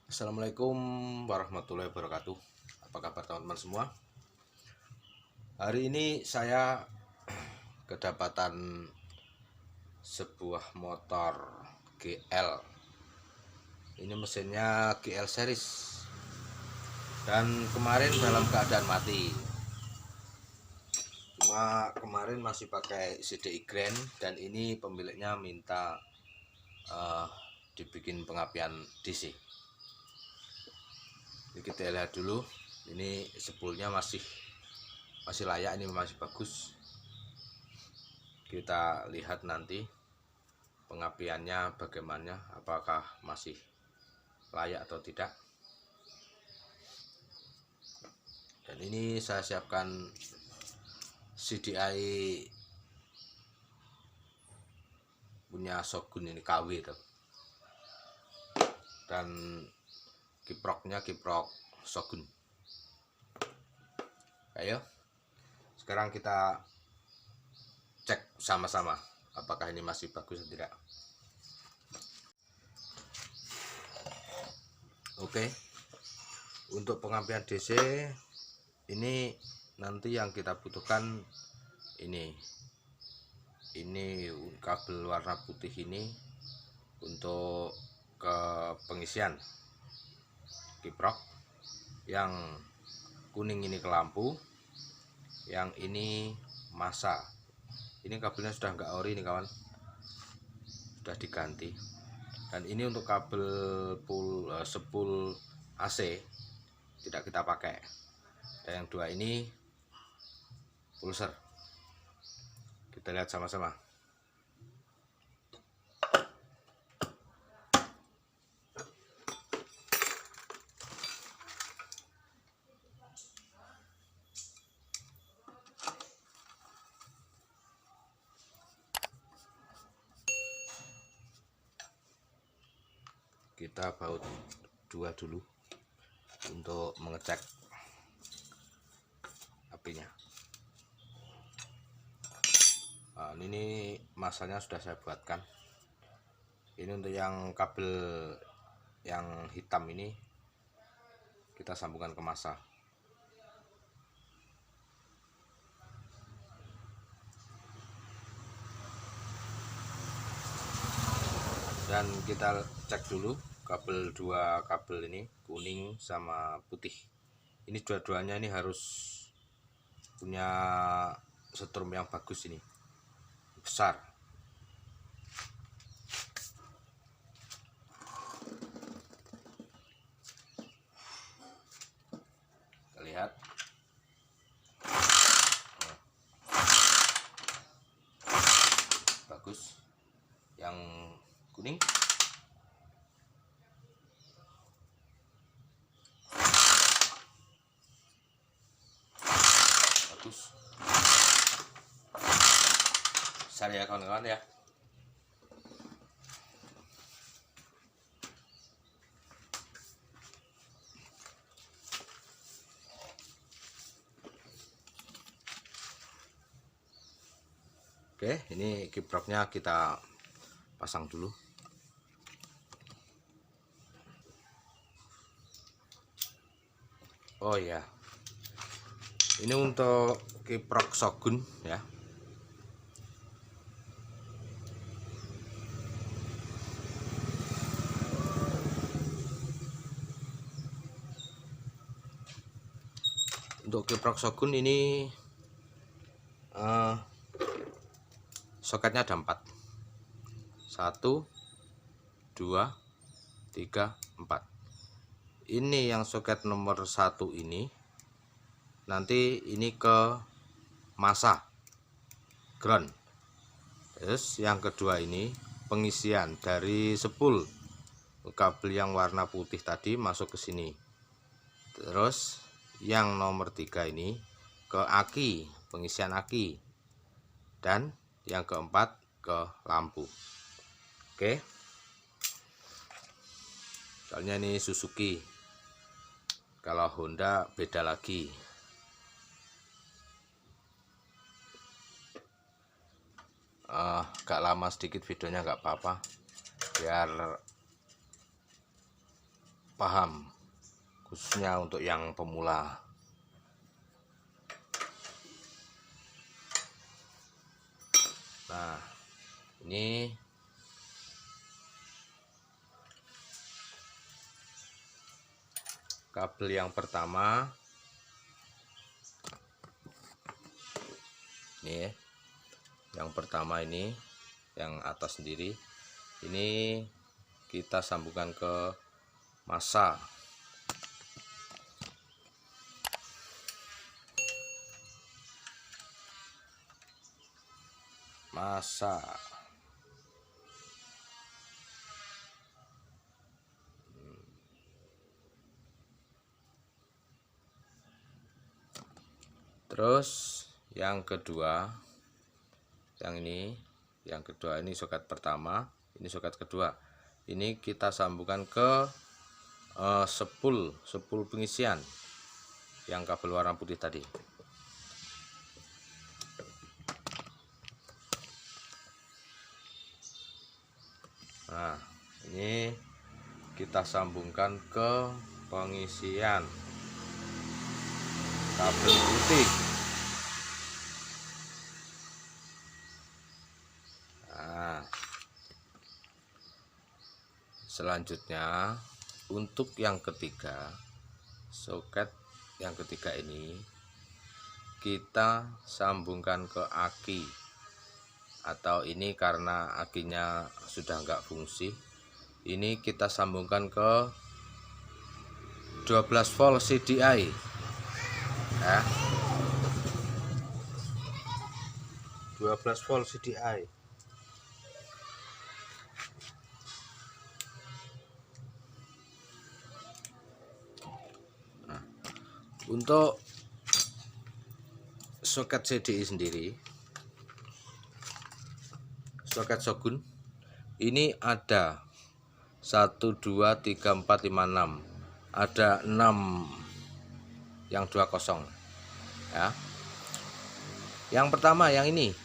Assalamualaikum warahmatullahi wabarakatuh. Apa kabar teman-teman semua? Hari ini saya kedapatan sebuah motor GL. Ini mesinnya GL series. Dan kemarin dalam keadaan mati. Cuma kemarin masih pakai CDI Grand dan ini pemiliknya minta dibikin pengapian DC. Ini kita lihat dulu. Ini spoolnya masih layak, ini masih bagus. Kita lihat nanti pengapiannya bagaimana, apakah masih layak atau tidak. Dan ini saya siapkan CDI punya Shogun, ini KW tuh. Dan kiproknya kiprok Shogun. Ayo, sekarang kita cek sama-sama apakah ini masih bagus atau tidak. Oke, untuk pengapian DC ini nanti yang kita butuhkan ini kabel warna putih ini untuk ke pengisian kiprok, yang kuning ini ke lampu, yang ini masa. Ini kabelnya sudah enggak ori nih kawan, sudah diganti. Dan ini untuk kabel spool AC tidak kita pakai. Dan yang dua ini pulser. Kita lihat sama-sama. Kita baut dua dulu untuk mengecek apinya. Nah, ini masanya sudah saya buatkan. Ini untuk yang kabel yang hitam ini kita sambungkan ke masa. Dan kita cek dulu kabel, dua kabel ini kuning sama putih. Ini dua-duanya ini harus punya setrum yang bagus, ini besar. Kita lihat. Bagus. Yang kuning bagus. Besar ya kawan-kawan ya. Oke, ini kiproknya kita pasang dulu. Oh ya, ini untuk kiprok Shogun ya. Untuk kiprok Shogun ini soketnya ada 4. 1, 2, 3, 4. Ini yang soket nomor 1 ini nanti ini ke masa ground. Terus yang kedua ini pengisian dari spool kabel yang warna putih tadi masuk ke sini. Terus yang nomor 3 ini ke aki, pengisian aki. Dan yang keempat ke lampu. Oke, soalnya ini Suzuki, kalau Honda beda lagi. Agak lama sedikit videonya, nggak apa-apa, biar paham, khususnya untuk yang pemula. Nah, ini kabel yang pertama. Ini yang pertama, ini yang atas sendiri, ini kita sambungkan ke masa. Terus yang kedua, yang kedua ini soket pertama, ini soket kedua. Ini kita sambungkan ke spool pengisian yang kabel warna putih tadi. Nah, ini kita sambungkan ke pengisian kabel putih. Nah, selanjutnya untuk yang ketiga, soket yang ketiga ini kita sambungkan ke aki, atau ini karena akinya sudah enggak fungsi, ini kita sambungkan ke 12 volt CDI ya. 12 volt CDI. Nah, untuk soket CDI sendiri, soket Shogun ini ada 1 2 3 4 5 6, ada 6 yang 20 ya. Yang pertama yang ini,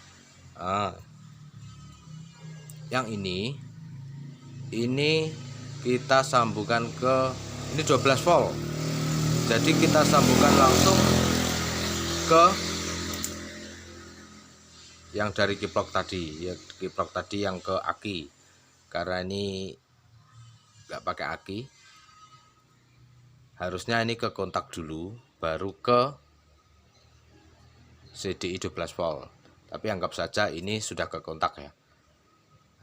yang ini kita sambungkan ke, ini 12 volt, jadi kita sambungkan langsung ke yang dari kiprok tadi ya, kiprok tadi yang ke aki. Karena ini nggak pakai aki, harusnya ini ke kontak dulu baru ke CDI 12 volt, tapi anggap saja ini sudah ke kontak ya.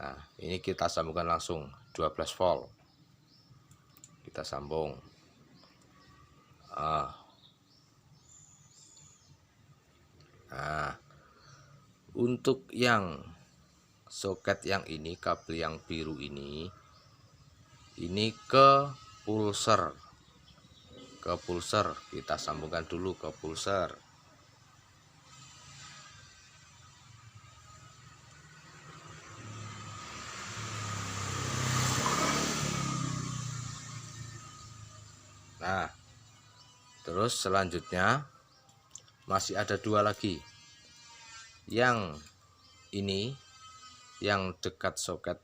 Nah, ini kita sambungkan langsung 12 volt, kita sambung. Nah, untuk yang soket yang ini, kabel yang biru ini ke pulser, kita sambungkan dulu ke pulser. Nah, terus selanjutnya masih ada dua lagi. Yang ini, yang dekat soket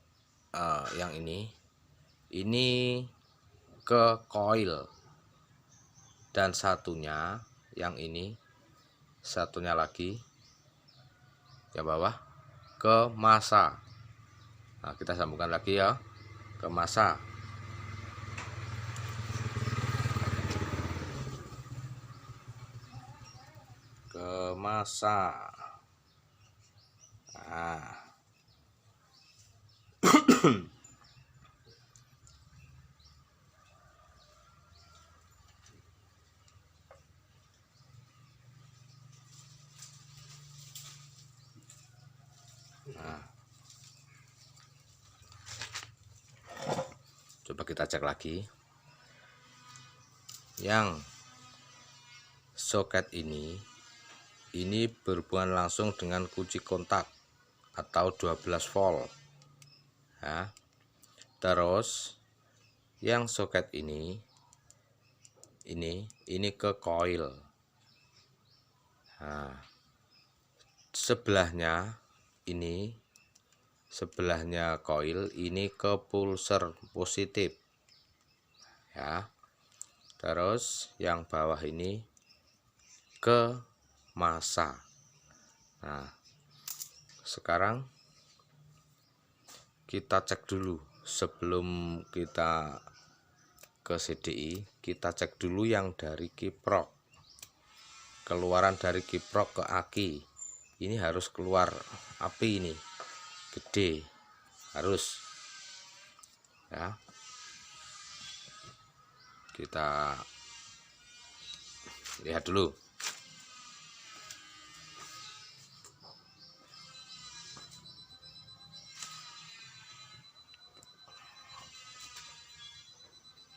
yang ini ke coil, dan satunya yang ini, satunya lagi yang bawah ke masa. Nah, kita sambungkan lagi ya ke masa. Nah, coba kita cek lagi. Yang soket ini berhubungan langsung dengan kunci kontak atau 12 volt ya. Terus yang soket ini ke coil. Nah, sebelahnya coil, ini ke pulser positif ya. Terus yang bawah ini ke masa. Nah, sekarang kita cek dulu sebelum kita ke CDI, kita cek dulu yang dari kiprok. Keluaran dari kiprok ke aki. Ini harus keluar api ini. Gede. Harus. Ya. Kita lihat dulu.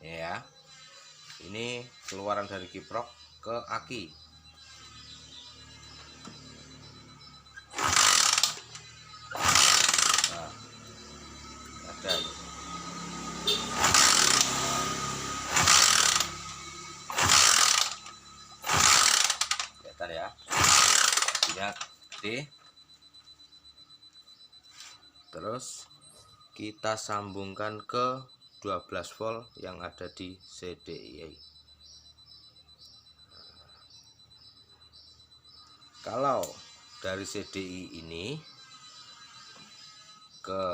Ya, ini keluaran dari kiprok ke aki. Nah, ada. Kelihatan ya, lihat gede. Terus kita sambungkan ke 12 volt yang ada di CDI. Kalau dari CDI ini ke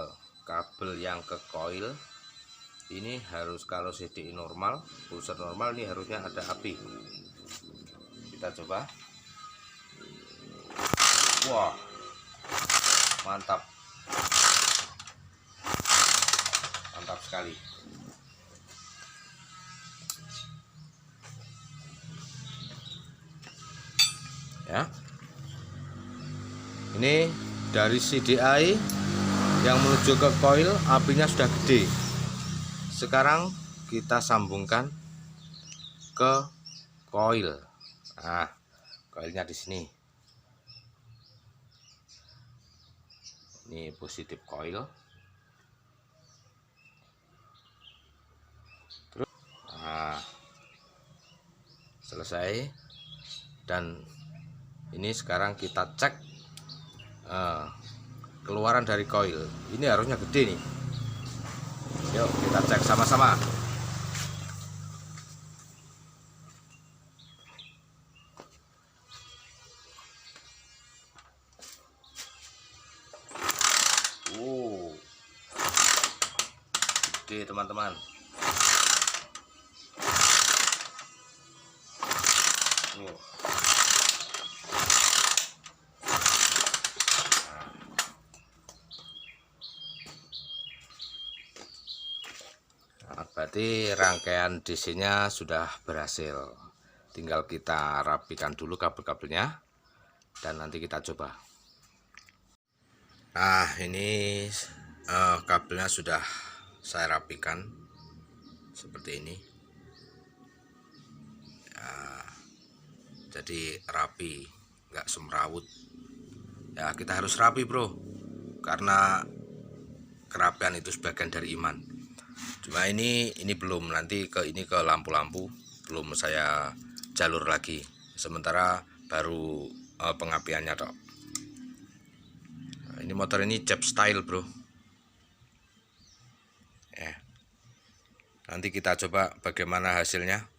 kabel yang ke coil, ini harus, kalau CDI normal, pulsar normal, ini harusnya ada api. Kita coba. Wah, mantap, mantap sekali. Ya, ini dari CDI yang menuju ke coil, apinya sudah gede. Sekarang kita sambungkan ke coil. Nah, coilnya di sini. Ini positif coil. Terus, nah, selesai. Dan ini sekarang kita cek keluaran dari coil. Ini harusnya gede nih. Yuk kita cek sama-sama. Gede teman-teman. Berarti rangkaian DC-nya sudah berhasil. Tinggal kita rapikan dulu kabel-kabelnya dan nanti kita coba. Nah, ini kabelnya sudah saya rapikan seperti ini. Ya, jadi rapi, nggak semrawut. Ya, kita harus rapi, bro, karena kerapian itu sebagian dari iman. Cuma ini belum, nanti ke lampu-lampu belum saya jalur lagi. Sementara baru pengapiannya toh. Nah, ini motor ini Jap style, bro. Ya. Nanti kita coba bagaimana hasilnya.